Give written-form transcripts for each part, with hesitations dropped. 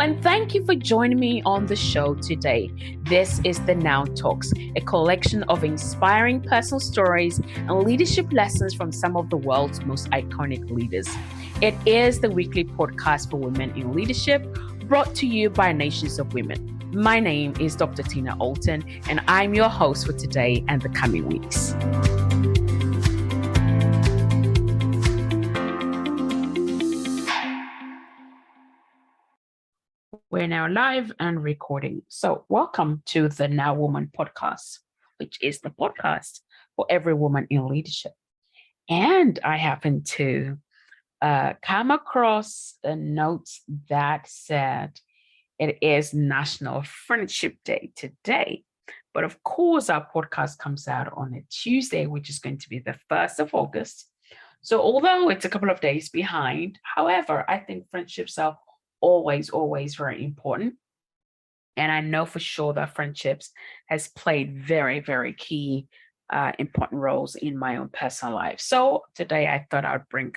and thank you for joining me on the show today. This is the Now Talks, a collection of inspiring personal stories and leadership lessons from some of the world's most iconic leaders. It is the weekly podcast for women in leadership, brought to you by Nations of Women. My name is Dr. Nhyira Allton, and I'm your host for today and the coming weeks. We're now live and recording. So welcome to the Now Woman podcast, which is the podcast for every woman in leadership. And I happen to come across the notes that said it is National Friendship Day today. But of course, our podcast comes out on a Tuesday, which is going to be the 1st of August. So although it's a couple of days behind, however, I think friendships are always very important. And I know for sure that friendships has played very key important roles in my own personal life. So today I thought I'd bring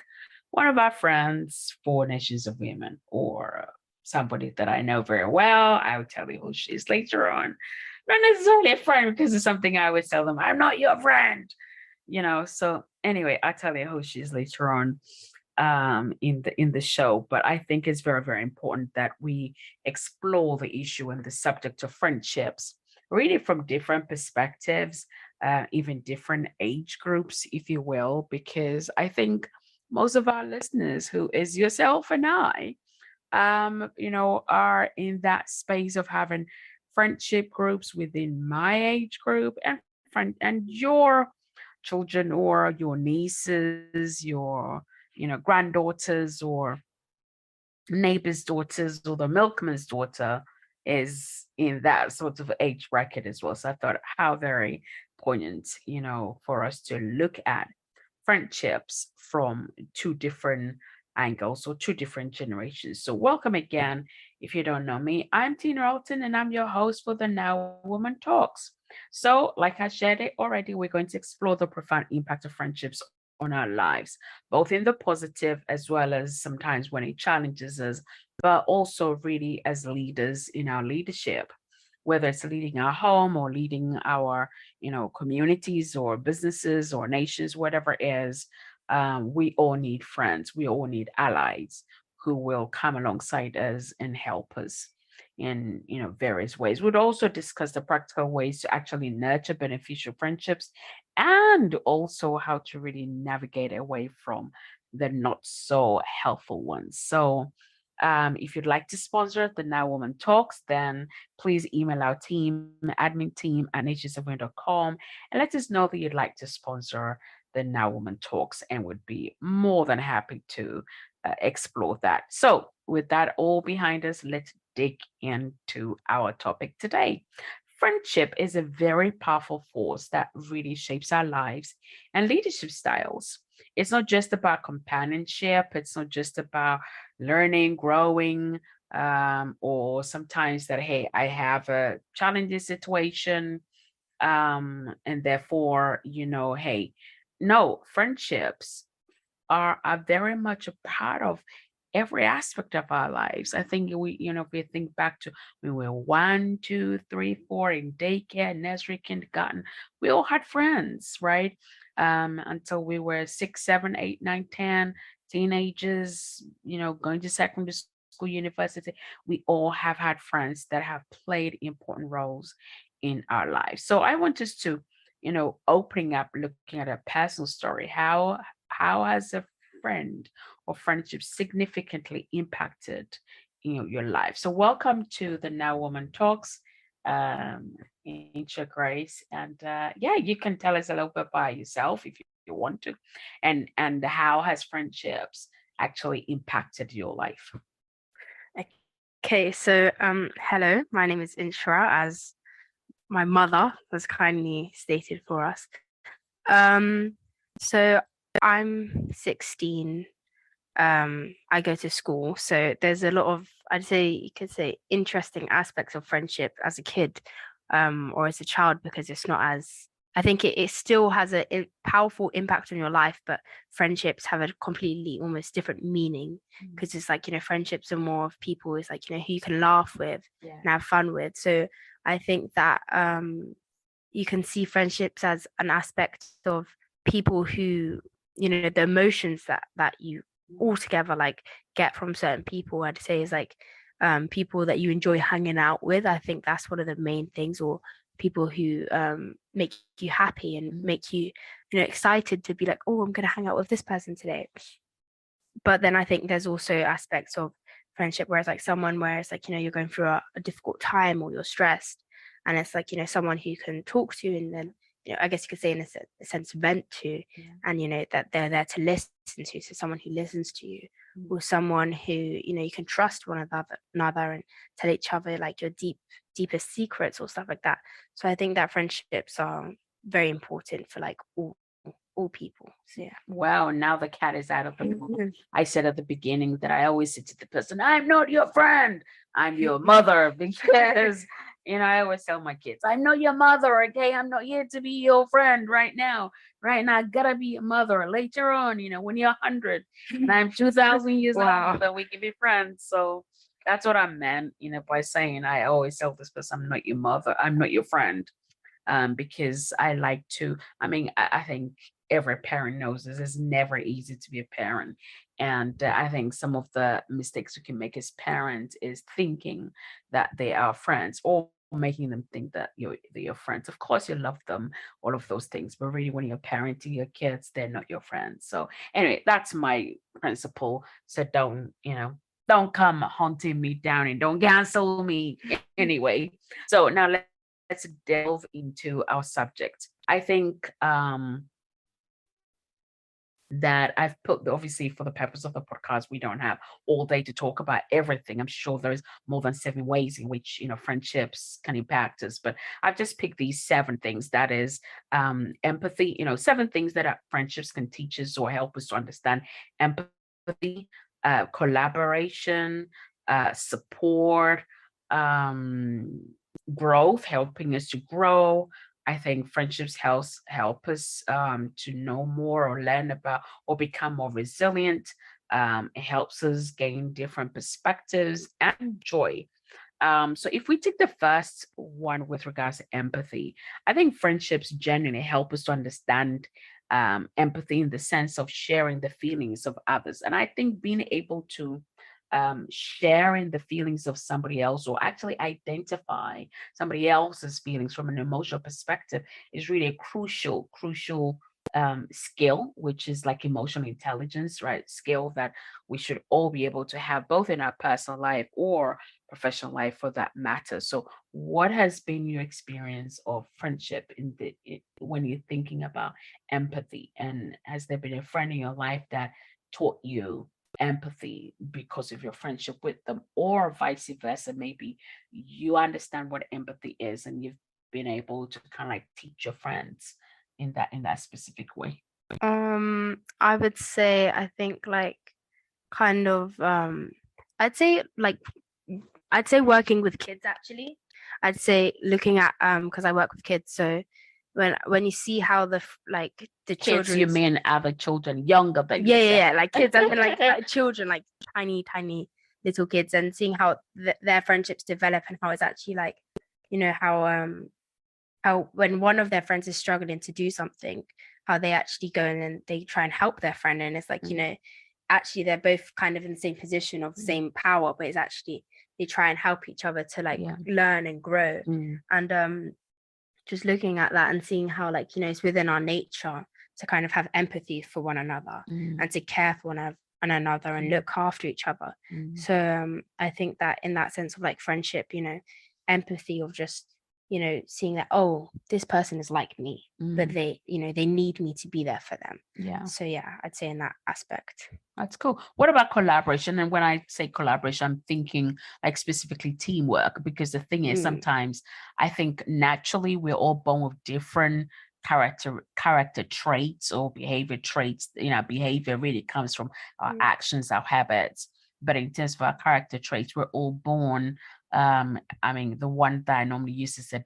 one of our friends for Nations of Women, or somebody that I know very well. I will tell you who she is later on. Not necessarily a friend, because it's something I always tell them, I'm not your friend. So anyway, I'll tell you who she is later on in the show. But I think it's very important that we explore the issue and the subject of friendships really from different perspectives, even different age groups, if you will, because I think most of our listeners, who is yourself and I, are in that space of having friendship groups within my age group and your children or your nieces, your granddaughters or neighbor's daughters, or the milkman's daughter is in that sort of age bracket as well. So I thought how very poignant, for us to look at friendships from two different angles or two different generations. So welcome again. If you don't know me, I'm Nhyira Allton, and I'm your host for the Now Woman Talks. So like I shared it already, we're going to explore the profound impact of friendships on our lives, both in the positive as well as sometimes when it challenges us, but also really as leaders in our leadership, whether it's leading our home or leading our, communities or businesses or nations, whatever it is. We all need friends. We all need allies who will come alongside us and help us in various ways. We'd also discuss the practical ways to actually nurture beneficial friendships, and also how to really navigate away from the not so helpful ones. So if you'd like to sponsor the Now Woman Talks, then please email our team, admin team at naturesofwomen.com, and let us know that you'd like to sponsor the Now Woman Talks, and would be more than happy to explore that. So with that all behind us, let's dig into our topic today. Friendship is a very powerful force that really shapes our lives and leadership styles. It's not just about companionship, it's not just about learning, growing, or sometimes that, hey, I have a challenging situation, and therefore, hey, no, friendships are very much a part of every aspect of our lives. I think if we think back to when we were 1, 2, 3, 4 in daycare, nursery, kindergarten, we all had friends, right? Until we were 6, 7, 8, 9, 10, teenagers, going to secondary school, university. We all have had friends that have played important roles in our lives. So I want us to, opening up, looking at a personal story. How has a friend or friendship significantly impacted your life? So welcome to the Now Woman Talks, Ancient Grace, and you can tell us a little bit about yourself if you want to, and how has friendships actually impacted your life? Okay, so hello, my name is Nhyira, as my mother has kindly stated for us. So I'm 16. I go to school, so there's a lot of, you could say, interesting aspects of friendship as a kid, or as a child, because it's not as I think it still has a powerful impact on your life, but friendships have a completely almost different meaning, because it's like, friendships are more of people, it's like, who you can laugh with Yeah. and have fun with. So I think that you can see friendships as an aspect of people who, the emotions that you altogether like get from certain people, I'd say, is like people that you enjoy hanging out with. I think that's one of the main things, or people who make you happy and make you, excited to be like, oh, I'm going to hang out with this person today. But then I think there's also aspects of friendship where it's like someone where it's like, you're going through a difficult time or you're stressed, and it's like, someone who you can talk to, and then, I guess you could say in a sense vent to, and that they're there to listen to. So someone who listens to you, or someone who, you can trust one another and tell each other like your deepest secrets or stuff like that. So I think that friendships are very important for like all people. So yeah. Well, now the cat is out of the bag. I said at the beginning that I always say to the person, I'm not your friend, I'm your mother, because I always tell my kids, I'm not your mother, okay? I'm not here to be your friend right now. Right now, I gotta be your mother. Later on, when you're 100 and I'm 2,000 years old, then we can be friends. So that's what I meant, by saying I always tell this person, I'm not your mother, I'm not your friend. Because I like to, I think every parent knows this. It's never easy to be a parent. And I think some of the mistakes we can make as parents is thinking that they are friends, or making them think that they're your friends. Of course, you love them, all of those things, but really when you're parenting your kids, they're not your friends. So anyway, that's my principle. So don't come hunting me down and don't cancel me anyway. So now let's delve into our subject. I think that I've put, obviously, for the purpose of the podcast, we don't have all day to talk about everything. I'm sure there's more than 7 ways in which friendships can impact us, but I've just picked these 7 things. That is empathy. 7 things that our friendships can teach us or help us to understand empathy, collaboration, support, um, growth, helping us to grow. I think friendships help us to know more or learn about or become more resilient. It helps us gain different perspectives and joy. So if we take the first one with regards to empathy, I think friendships genuinely help us to understand empathy in the sense of sharing the feelings of others. And I think being able to sharing the feelings of somebody else, or actually identify somebody else's feelings from an emotional perspective, is really a crucial skill, which is like emotional intelligence, right? Skill that we should all be able to have both in our personal life or professional life for that matter. So what has been your experience of friendship when you're thinking about empathy? And has there been a friend in your life that taught you empathy because of your friendship with them, or vice versa? Maybe you understand what empathy is and you've been able to kind of like teach your friends in that specific way. I would say, I think like kind of I'd say like I'd say working with kids actually. I'd say looking at because I work with kids, so when you see how like the Kids, you children's, mean other children younger than yeah, yourself? like kids, as in like children, like tiny little kids, and seeing how their friendships develop, and how it's actually like, how when one of their friends is struggling to do something, how they actually go and then they try and help their friend, and it's like, actually they're both kind of in the same position of the same power, but it's actually they try and help each other to like learn and grow. And just looking at that and seeing how, like, it's within our nature to kind of have empathy for one another and to care for one another and look after each other. So I think that in that sense of like friendship, empathy of just, seeing that, oh, this person is like me, but they, they need me to be there for them. So yeah, I'd say in that aspect. That's cool. What about collaboration? And when I say collaboration, I'm thinking like specifically teamwork, because the thing is, sometimes I think naturally we're all born with different character traits or behavior traits. Behavior really comes from our actions, our habits. but in terms of our character traits, we're all born. I mean, the one that I normally use is a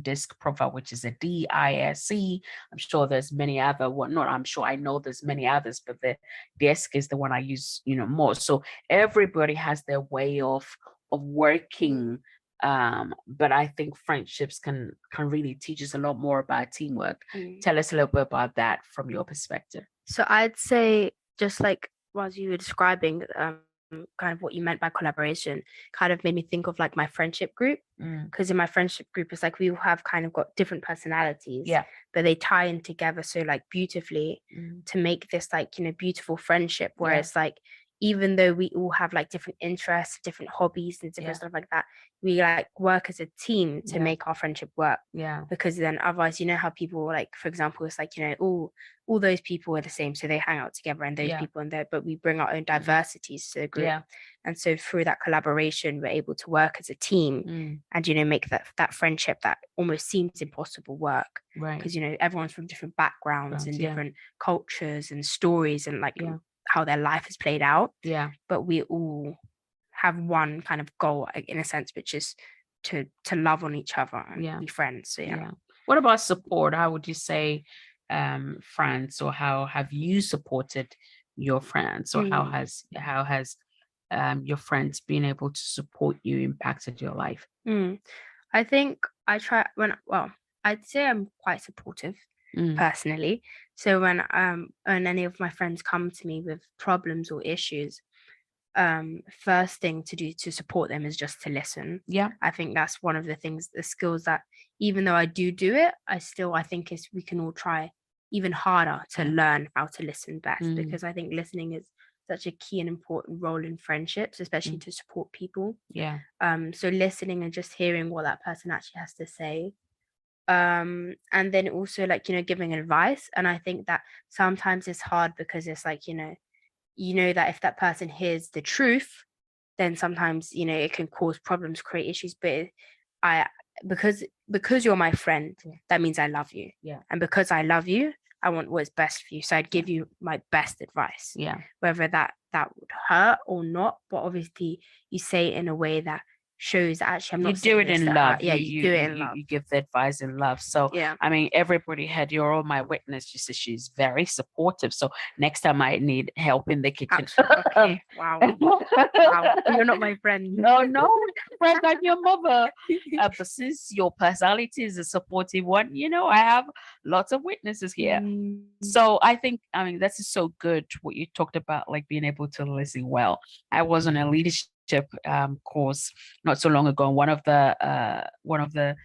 disc profile, which is a DISC. I'm sure there's many other, well, not I'm sure, I know there's many others, but the disc is the one I use, more. So everybody has their way of working. But I think friendships can really teach us a lot more about teamwork. Tell us a little bit about that from your perspective. So I'd say, just like while you were describing kind of what you meant by collaboration, kind of made me think of like my friendship group, because in my friendship group, it's like we all have kind of got different personalities, but they tie in together so like beautifully to make this like, beautiful friendship where it's like, even though we all have like different interests, different hobbies and different stuff like that, we like work as a team to make our friendship work. Because then otherwise, how people, like, for example, it's like, all those people are the same, so they hang out together, and those people in there, but we bring our own diversities to the group. And so through that collaboration, we're able to work as a team and, make that friendship that almost seems impossible work. Right. Because, everyone's from different backgrounds and different cultures and stories and like how their life has played out. But we all have one kind of goal, in a sense, which is to love on each other and be friends. So What about support? How would you say friends, or how have you supported your friends, or how has your friends being able to support you impacted your life? I think I'd say I'm quite supportive personally. So when any of my friends come to me with problems or issues, first thing to do to support them is just to listen. I think that's one of the skills that, even though I do it, I think we can all try even harder to learn how to listen best, because I think listening is such a key and important role in friendships, especially to support people. So listening and just hearing what that person actually has to say, and then also like, giving advice. And I think that sometimes it's hard because it's like, that if that person hears the truth, then sometimes, it can cause problems, create issues. But because you're my friend, that means I love you. And because I love you, I want what's best for you. So I'd give you my best advice. Whether that would hurt or not, but obviously you say it in a way that shows that actually I'm not. You do it in love. You do it in love. You give the advice in love. So I mean, everybody had, you're all my witness. She says she's very supportive. So next time I need help in the kitchen. Okay. Wow. Wow. You're not my friend. No, friend, I'm your mother. But since your personality is a supportive one, I have lots of witnesses here. So I think, that's so good what you talked about, like being able to listen well. I was on a leadership course not so long ago. One of the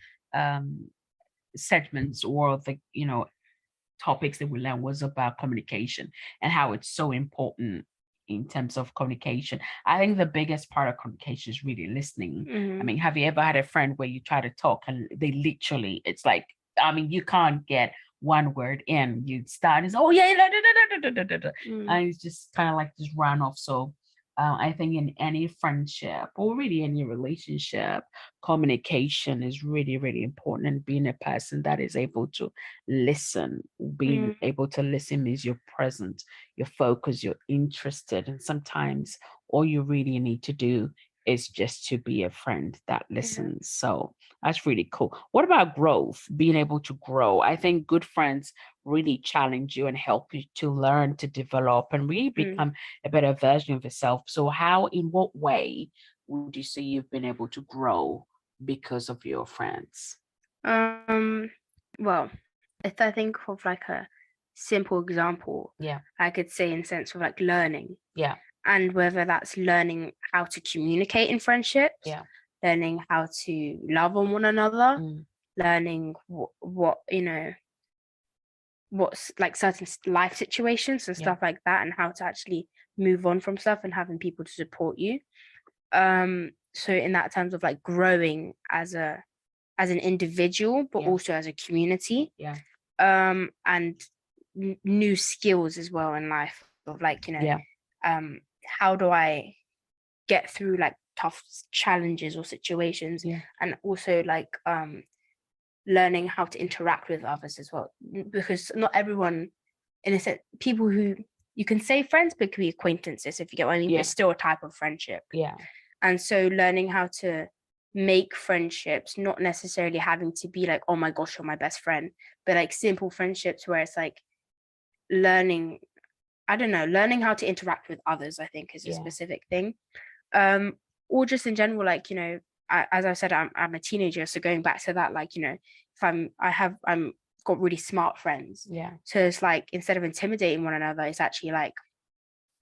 segments, or the topics that we learned, was about communication and how it's so important in terms of communication. I think the biggest part of communication is really listening. I mean, have you ever had a friend where you try to talk and they literally, it's like, you can't get one word in, you start and say, oh yeah, and it's just kind of like just run off. So I think in any friendship, or really any relationship, communication is really, really important. And being a person that is able to listen, being able to listen means you're present, you're focused, you're interested. And sometimes all you really need to do is just to be a friend that listens. So that's really cool. What about growth? Being able to grow. I think good friends really challenge you and help you to learn, to develop, and really become a better version of yourself. So in what way would you say you've been able to grow because of your friends? Well, if I think of like a simple example, I could say in sense of like learning. And whether that's learning how to communicate in friendships, learning how to love on one another, learning what what's like certain life situations and stuff like that, and how to actually move on from stuff, and having people to support you. So in that terms of like growing as an individual, but also as a community, and new skills as well in life, of like, how do I get through like tough challenges or situations, and also like learning how to interact with others as well, because not everyone, in a sense, people who you can say friends, but could be acquaintances, if you get what I mean. But it's still a type of friendship. Yeah. And so learning how to make friendships, not necessarily having to be like, oh my gosh, you're my best friend, but like simple friendships where it's like learning, I don't know, learning how to interact with others, I think is a specific thing. Or just in general, like, you know, as I said, I'm a teenager. So going back to that, like, you know, if I'm got really smart friends. Yeah. So it's like, instead of intimidating one another, it's actually like,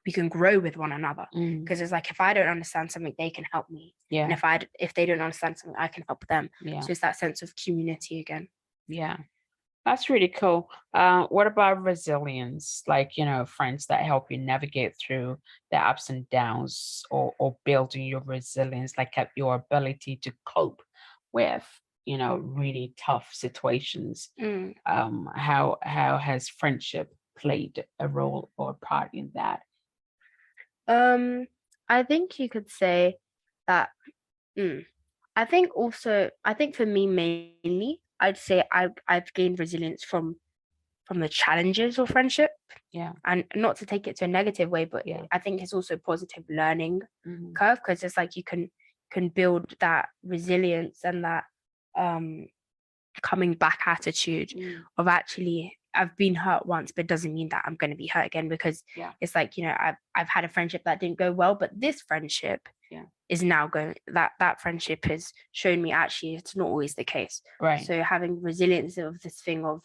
we can grow with one another, because it's like, if I don't understand something, they can help me. Yeah. And if they don't understand something, I can help them. Yeah. So it's that sense of community again. Yeah. That's really cool. What about resilience? Like, you know, friends that help you navigate through the ups and downs, or building your resilience, like your ability to cope with, you know, really tough situations. How has friendship played a role or part in that? I think you could say that. I think for me mainly, I'd say I've gained resilience from the challenges of friendship. Yeah. And not to take it to a negative way, but I think it's also a positive learning curve, because it's like you can build that resilience and that coming back attitude of, actually, I've been hurt once, but it doesn't mean that I'm going to be hurt again, because it's like, you know, I've had a friendship that didn't go well, but this friendship is now going, that friendship has shown me actually it's not always the case. Right. So having resilience of this thing of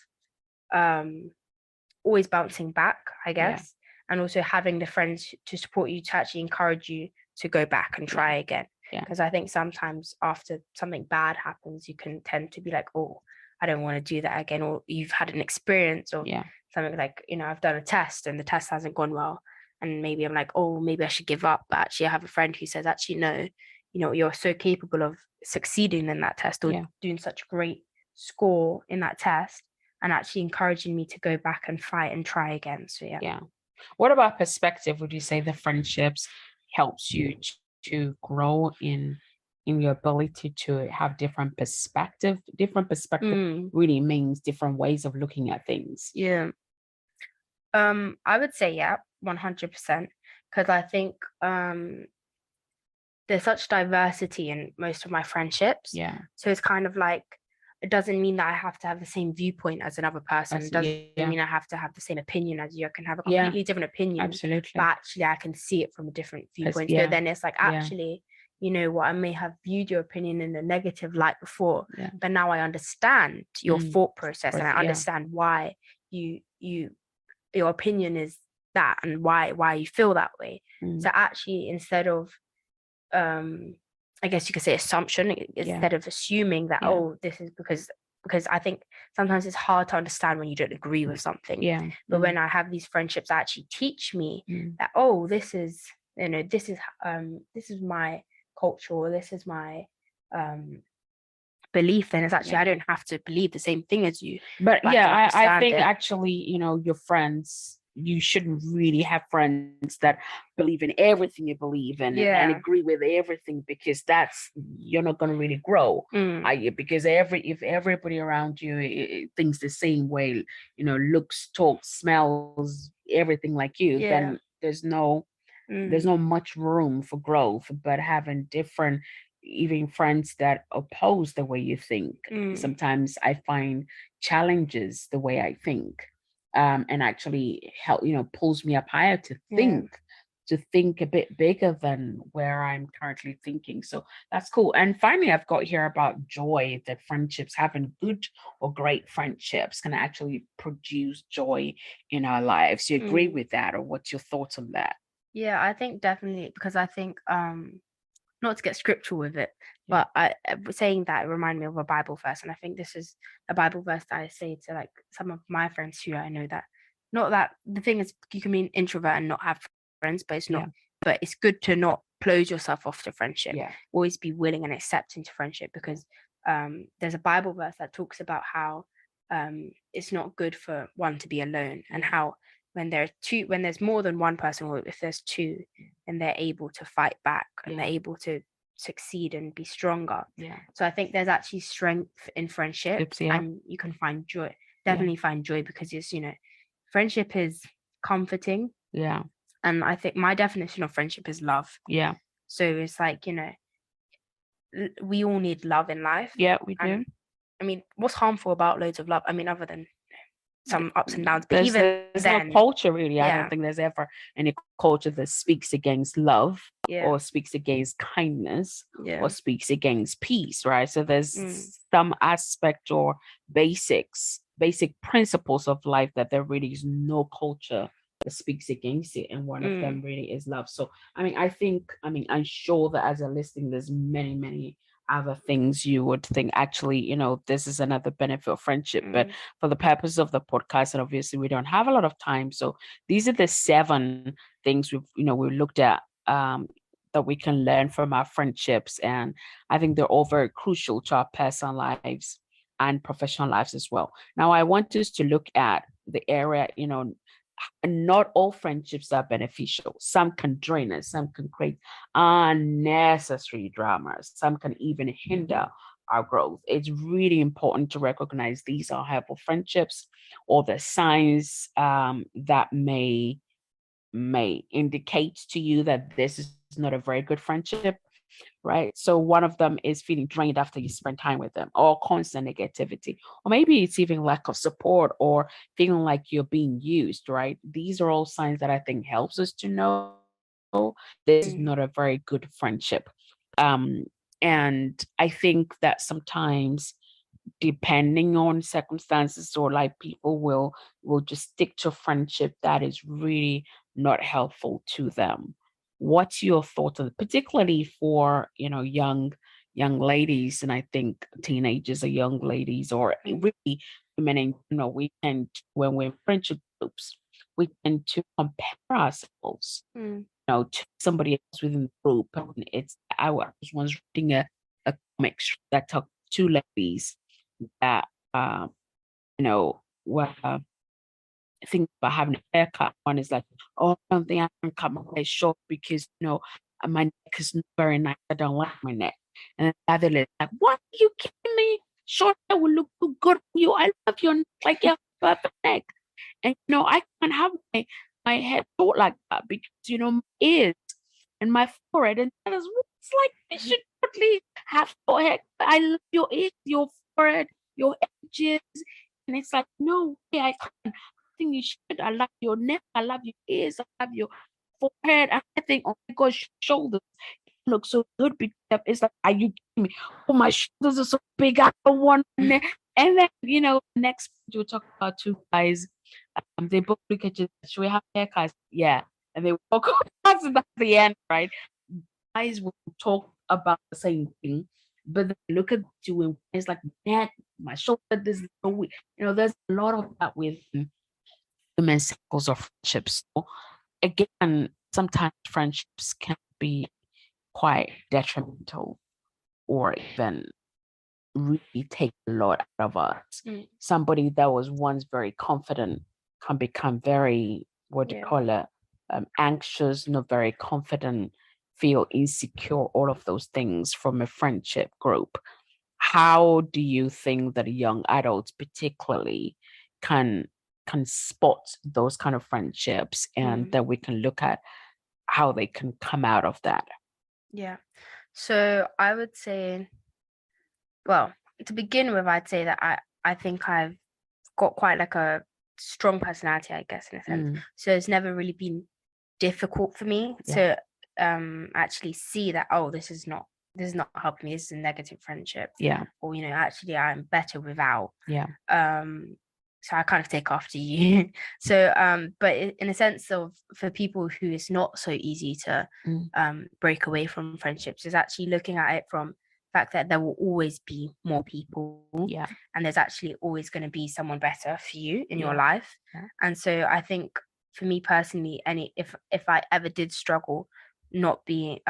always bouncing back, I guess, and also having the friends to support you, to actually encourage you to go back and try again. Because I think sometimes after something bad happens, you can tend to be like, oh, I don't want to do that again. Or you've had an experience of something like, you know, I've done a test and the test hasn't gone well. And maybe I'm like, oh, maybe I should give up. But actually I have a friend who says, actually, no, you know, you're so capable of succeeding in that test, or doing such a great score in that test, and actually encouraging me to go back and fight and try again. So yeah. What about perspective? Would you say the friendships helps you to grow in your ability to have different perspective? Different perspective really means different ways of looking at things. Yeah. I would say 100%, because I think there's such diversity in most of my friendships. Yeah. So it's kind of like, it doesn't mean that I have to have the same viewpoint as another person. It doesn't mean I have to have the same opinion as you. I can have a completely different opinion. Absolutely. But actually I can see it from a different viewpoint. So then it's like, actually, you know what, I may have viewed your opinion in a negative light before, but now I understand your thought process, and I understand why your opinion is that, and why you feel that way. So actually, instead of I guess you could say assumption, instead of assuming that, oh, this is because I think sometimes it's hard to understand when you don't agree with something. Yeah. But when I have these friendships that actually teach me that, oh, this is, you know, this is my culture, or this is my belief, then it's actually I don't have to believe the same thing as you. But I think actually, you know, your friends, you shouldn't really have friends that believe in everything you believe in and agree with everything, because you're not going to really grow. Because if everybody around you thinks the same way, you know, looks, talks, smells, everything like you, then there's no much room for growth. But having different, even friends that oppose the way you think, sometimes I find challenges the way I think. And actually help, you know, pulls me up higher to think a bit bigger than where I'm currently thinking. So that's cool. And finally, I've got here about joy, that friendships, having good or great friendships, can actually produce joy in our lives. Do you agree with that, or what's your thoughts on that? Yeah, I think definitely, because I think not to get scriptural with it, but I saying that, it reminded me of a Bible verse, and I think this is a Bible verse that I say to like some of my friends who I know that, not that the thing is, you can be an introvert and not have friends, but it's not. But it's good to not close yourself off to friendship. Always be willing and accepting to friendship, because there's a Bible verse that talks about how it's not good for one to be alone, and how when there's more than one person, or if there's two, then they're able to fight back, and they're able to succeed and be stronger. So I think there's actually strength in friendship, and you can find joy, definitely find joy, because it's, you know, friendship is comforting, Yeah. And I think my definition of friendship is love. Yeah. So it's like, we all need love in life. Yeah, we do. And I mean, what's harmful about loads of love? I mean, other than some ups and downs, but There's, even there's then, no culture really. I yeah, don't think there's ever any culture that speaks against love yeah, or speaks against kindness yeah, or speaks against peace, right? So mm, there's some aspect or basic principles of life that there really is no culture that speaks against it. And one of them really is love. So I'm sure that as a listing, there's many, many other things you would think actually, this is another benefit of friendship. But for the purpose of the podcast, and obviously we don't have a lot of time, so these are the 7 things we looked at, that we can learn from our friendships, and I think they're all very crucial to our personal lives and professional lives as well. Now I want us to look at the area, not all friendships are beneficial. Some can drain us, some can create unnecessary dramas, some can even hinder our growth. It's really important to recognize these are helpful friendships, or the signs that may indicate to you that this is not a very good friendship, right? So one of them is feeling drained after you spend time with them, or constant negativity, or maybe it's even lack of support, or feeling like you're being used, right? These are all signs that I think helps us to know this is not a very good friendship. Um, and I think that sometimes, depending on circumstances, or like, people will just stick to friendship that is really not helpful to them. What's your thought on it, particularly for young ladies, and I think teenagers or young ladies, or really women in, we tend to, when we're in friendship groups, we tend to compare ourselves, to somebody else within the group. And I was once reading a comic strip that talked 2 ladies that were thinking about having a haircut. One is like, oh, I don't think I can cut my hair short because my neck is not very nice. I don't like my neck. And then the other is like, what, are you kidding me? Short hair will look too good for you. I love your neck, like your perfect neck. And I can't have my head short like that because my ears and my forehead. And that is it's like, you should totally have forehead. I love your ears, your forehead, your edges. And it's like, no way, I can't. I think you should. I love your neck, I love your ears, I love your forehead. And I think, oh my gosh, shoulders look so good because it's like, are you kidding me? Oh, my shoulders are so big. I don't want my neck. And then, next we'll talk about 2 guys. They both look at you. Should we have haircuts? Yeah. And they walk off. That's the end, right? Guys will talk about the same thing, but then look at you and it's like, neck, my shoulder, this is so weak. There's a lot of that with women's circles of friendships. So again, sometimes friendships can be quite detrimental, or even really take a lot out of us. Somebody that was once very confident can become very, what do you call it, anxious, not very confident, feel insecure, all of those things from a friendship group. How do you think that young adults particularly can spot those kind of friendships, and that we can look at how they can come out of that? Yeah. So I would say, well, to begin with, I'd say that I think I've got quite like a strong personality, I guess, in a sense. So it's never really been difficult for me to actually see that, oh, this is not helping me, this is a negative friendship. Yeah. Or, actually I'm better without. Yeah. So I kind of take after you. So but in a sense of, for people who it's not so easy to break away from friendships, is actually looking at it from the fact that there will always be more people. Yeah. And there's actually always going to be someone better for you in your Yeah. life. Yeah. And so I think, for me personally, if I ever did struggle not being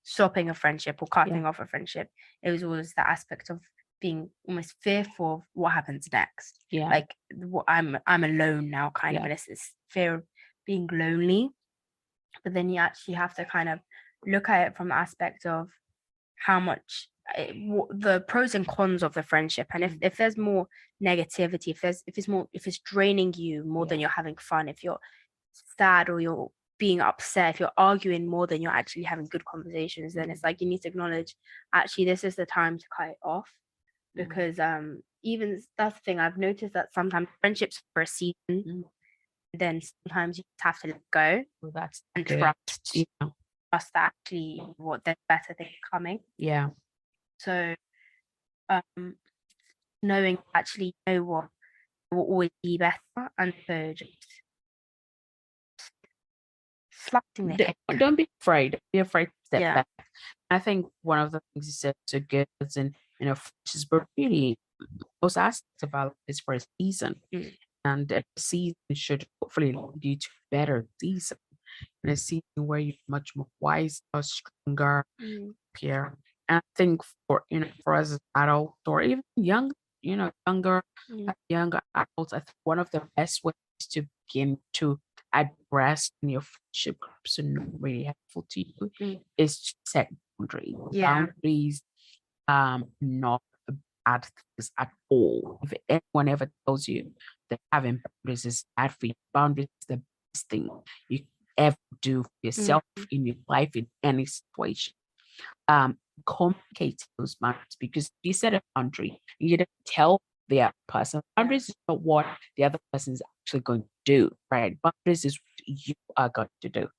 stopping a friendship or cutting off a friendship, it was always the aspect of being almost fearful of what happens next. Yeah. Like, I'm alone now, kind of, and it's this fear of being lonely. But then you actually have to kind of look at it from the aspect of how much the pros and cons of the friendship. And if there's more negativity, if it's draining you more than you're having fun, if you're sad or you're being upset, if you're arguing more than you're actually having good conversations, then it's like you need to acknowledge, actually, this is the time to cut it off. Because even that's the thing, I've noticed that sometimes friendships for a season, then sometimes you just have to let go. Well, that's and good. trust Yeah. trust that actually what there's better things coming. Yeah. So knowing actually, you know what, it will always be better, and so just slicing the cake. Don't be afraid. Don't be afraid to step Yeah. back. I think one of the things you said so good is in, friendships, but really most aspects of our life is for a season. And a season should hopefully lead you to a better season. And a season where you're much more wiser, stronger, happier. And I think for us as adults or even younger adults, I think one of the best ways to begin to address in your friendship groups and not really helpful to you is to set boundaries. Yeah. Boundaries, not bad things at all. If anyone ever tells you that having boundaries is bad for you, boundaries is the best thing you can ever do for yourself in your life in any situation. Communicate those boundaries, because if you set a boundary, you don't tell the other person. Boundaries is not what the other person is actually going to do, right? Boundaries is what you are going to do.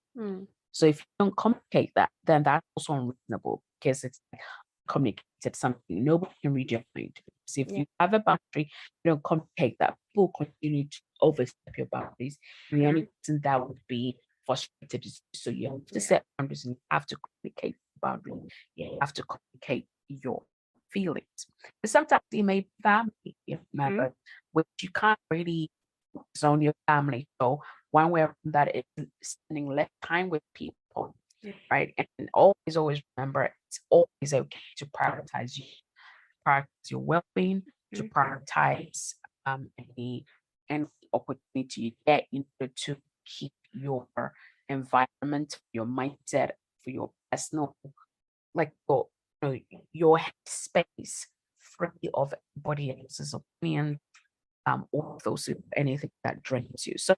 So if you don't communicate that, then that's also unreasonable, because it's like communicated something. Nobody can read your mind. So if you have a boundary, you don't communicate that, people continue to overstep your boundaries. And the only reason that would be frustrated is, so you have to set boundaries and you have to communicate the boundary. You have to communicate your feelings. But sometimes it may be family member, which you can't really zone your family. So one way around that is spending less time with people, right? And always remember, it's always okay to prioritize you, prioritize your well-being, to prioritize any any opportunity you get in order to keep your environment, your mindset, for your personal, like your space free of anybody else's opinion, or those anything that drains you. So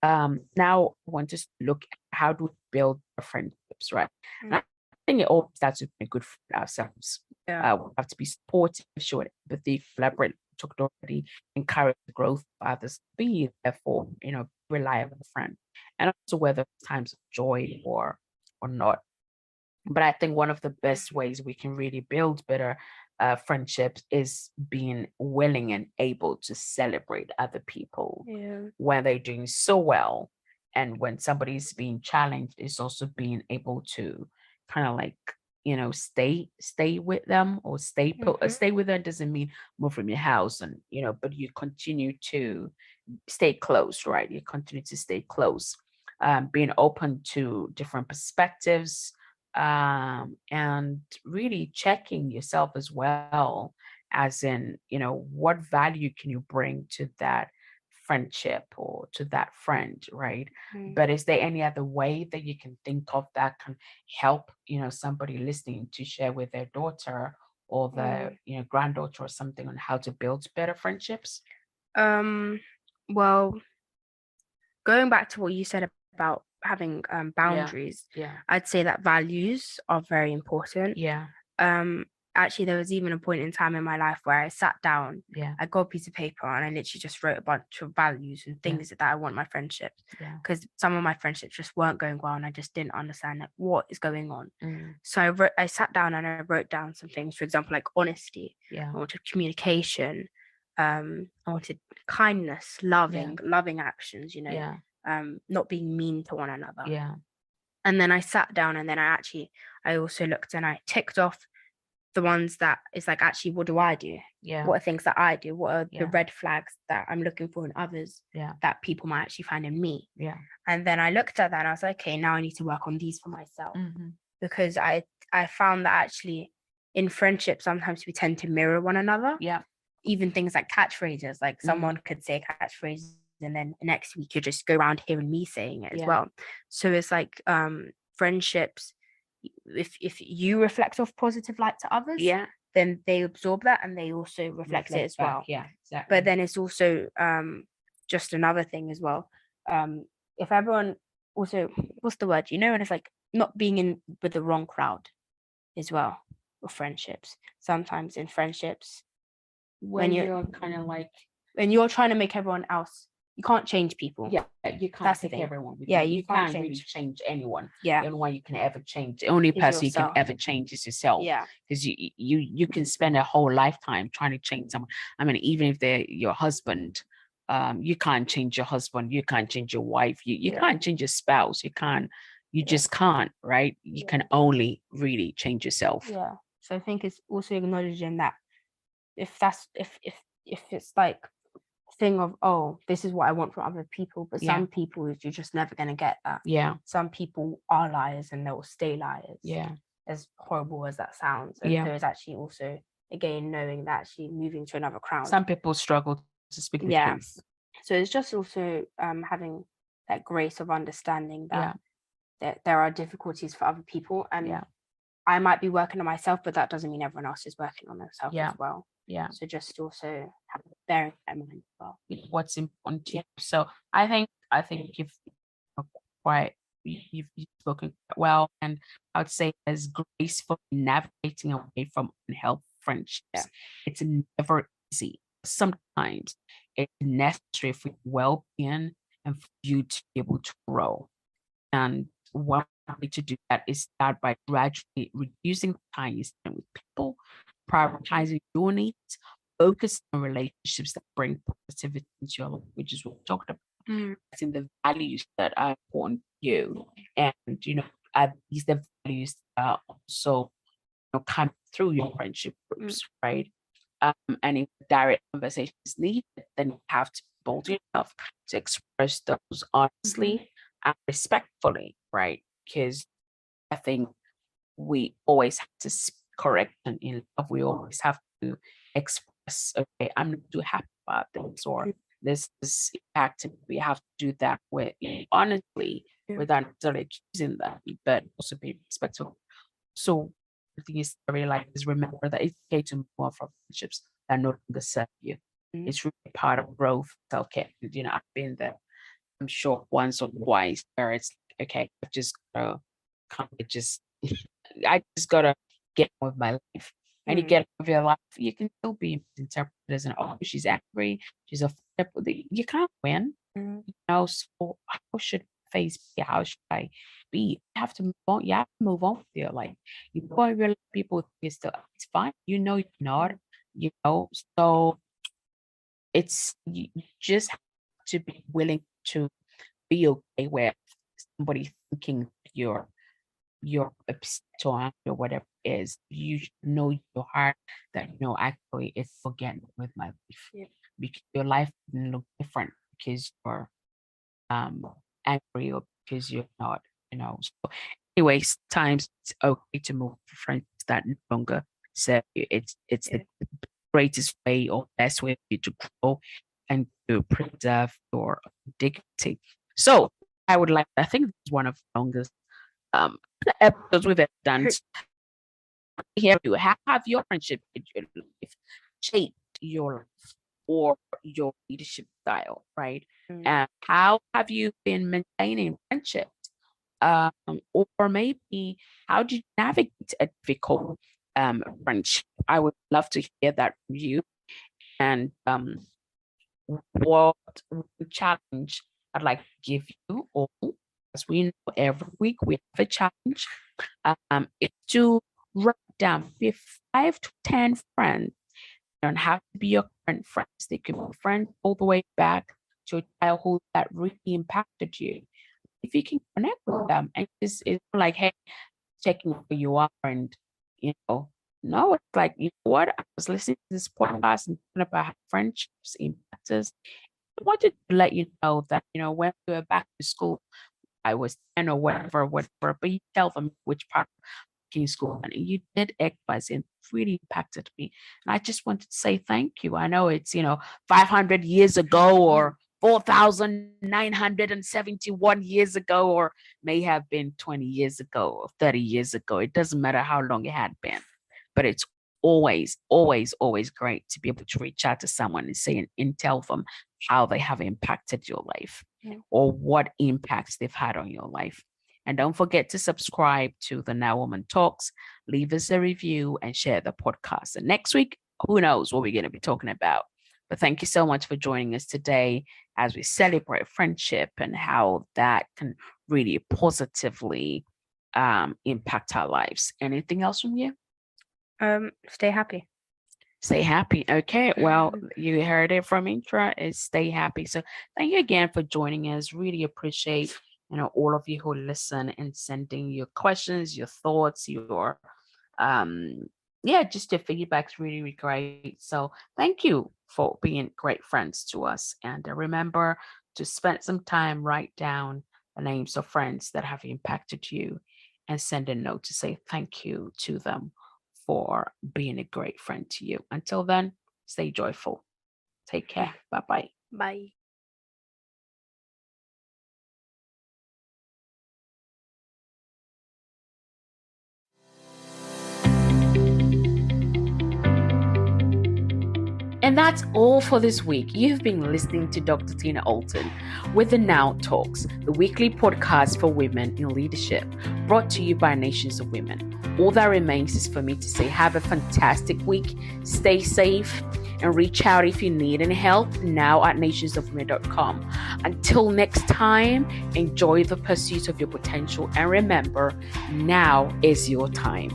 now I want us to look at how do we build our friendships, right? And I think it all starts with being a good friend ourselves. We have to be supportive, show empathy, collaborate, talked already, encourage the growth of others, be therefore, reliable friend. And also whether it's times of joy or not. But I think one of the best ways we can really build better friendships is being willing and able to celebrate other people when they're doing so well. And when somebody's being challenged, is also being able to kind of like, stay with them, or stay put. Stay with them doesn't mean move from your house, and but you continue to stay close, right? You continue to stay close, being open to different perspectives, and really checking yourself as well, as in, what value can you bring to that friendship or to that friend, right? But is there any other way that you can think of that can help, somebody listening to share with their daughter or their, granddaughter or something, on how to build better friendships? Well, going back to what you said about having boundaries, I'd say that values are very important. Actually, there was even a point in time in my life where I sat down, I got a piece of paper, and I literally just wrote a bunch of values and things that I want my friendships, because some of my friendships just weren't going well, and I just didn't understand like what is going on. So I sat down and I wrote down some things, for example, like honesty. I wanted communication. I wanted kindness, loving actions, not being mean to one another. And then I sat down, and then I also looked and I ticked off the ones that is like, actually, what do I do? What are things that I do? What are the red flags that I'm looking for in others that people might actually find in me? And then I looked at that and I was like, okay, now I need to work on these for myself. Because I found that actually in friendship, sometimes we tend to mirror one another. Even things like catchphrases, like someone could say a catchphrase, and then next week you just go around hearing me saying it as well. So it's like friendships, if you reflect off positive light to others, then they absorb that and they also reflect it as well. Exactly. But then it's also just another thing as well. if everyone also, what's the word? And it's like not being in with the wrong crowd as well with friendships. Sometimes in friendships, when you're kind of like, when you're trying to make everyone else, you can't change people. yeah, you can't That's the take thing. everyone with Yeah, you can't really change anyone. Yeah. The only one you can ever change, the only Is person you can yourself. ever change is yourself. Yeah. Because you can spend a whole lifetime trying to change someone. I mean, even if they're your husband, you can't change your husband, you can't change your wife, you can't change your spouse, you just can't, right? You can only really change yourself. Yeah. So I think it's also acknowledging that if it's like a thing of, oh, this is what I want from other people, but some people you're just never gonna get that. Yeah. Some people are liars and they will stay liars. Yeah. As horrible as that sounds. And so it's actually also, again, knowing that actually moving to another crowd. Some people struggle to speak the truth. So it's just also having that grace of understanding that there are difficulties for other people, and I might be working on myself, but that doesn't mean everyone else is working on themselves as well. Yeah. So just also bearing that in mind as well. What's important to you. So I think you've you've spoken well, and I would say as graceful navigating away from unhealthy friendships. It's never easy. Sometimes it's necessary for your well-being and for you to be able to grow. And one way to do that is start by gradually reducing time you spend with people, prioritizing your needs, focus on relationships that bring positivity into your life, which is what we talked about. In the values that are important to you, and these the values are also come through your friendship groups, right? And if direct conversation is needed, then you have to be bold enough to express those honestly and respectfully, right? Because I think we always have to speak correction in love. We always have to express, okay, I'm not too happy about this, or this is impacting. We have to do that with honestly, without necessarily choosing that, but also be respectful. So the thing is, I really like is remember that it's okay to move on from friendships that no longer serve you. It's really part of growth, self-care. I've been there, I'm sure, once or twice where it's like, okay, I've just gotta I just gotta get on with my life. And you get on with your life, you can still be interpreted as an, oh, she's angry, she's upset, but you can't win. So how should face be? How should I be? You have to move on. You have to move on with your life. You go and real people think it's fine. You're not, so it's you just have to be willing to be okay with somebody thinking you're upset or angry or whatever it is. You know your heart that actually it's forgetting with my life. Because your life didn't look different because you're angry or because you're not, So anyways, times it's okay to move to friends that no longer serve you. It's the greatest way or best way for you to grow and to preserve your dignity. So I think this is one of the longest episodes we've ever done. Here you have your friendship in your life shaped your life or your leadership style, right? And how have you been maintaining friendships? Or maybe how do you navigate a difficult friendship? I would love to hear that from you. And what challenge I'd like to give you all, as we know every week we have a challenge. It's to write down 5 to 10 friends. They don't have to be your current friends. They could be friends all the way back to a childhood that really impacted you. If you can connect with them and it's like, hey, checking who you are, and no, it's like, what? I was listening to this podcast and talking about how friendships impact us. I wanted to let you know that, when we were back to school, I was 10 or whatever, but you tell them which part in school and you did X, Y, Z, and it really impacted me. And I just wanted to say thank you. I know it's, 500 years ago or 4,971 years ago, or may have been 20 years ago or 30 years ago. It doesn't matter how long it had been, but it's always, always, always great to be able to reach out to someone and say and tell them how they have impacted your life. or what impacts they've had on your life. And don't forget to subscribe to the Now Woman Talks, leave us a review, and share the podcast. And next week, who knows what we're going to be talking about. But thank you so much for joining us today as we celebrate friendship and how that can really positively impact our lives. Anything else from you? Stay happy. Stay happy. Okay. Well, you heard it from Intra, is stay happy. So thank you again for joining us. Really appreciate, all of you who listen and sending your questions, your thoughts, your just your feedback's really, really great. So thank you for being great friends to us. And remember to spend some time, write down the names of friends that have impacted you and send a note to say thank you to them for being a great friend to you. Until then, stay joyful. Take care. Bye-bye. Bye. And that's all for this week. You've been listening to Dr. Nhyira Allton with the Now Talks, the weekly podcast for women in leadership, brought to you by Nations of Women. All that remains is for me to say have a fantastic week, stay safe, and reach out if you need any help now at nationsofwomen.com. Until next time, enjoy the pursuit of your potential, and remember, now is your time.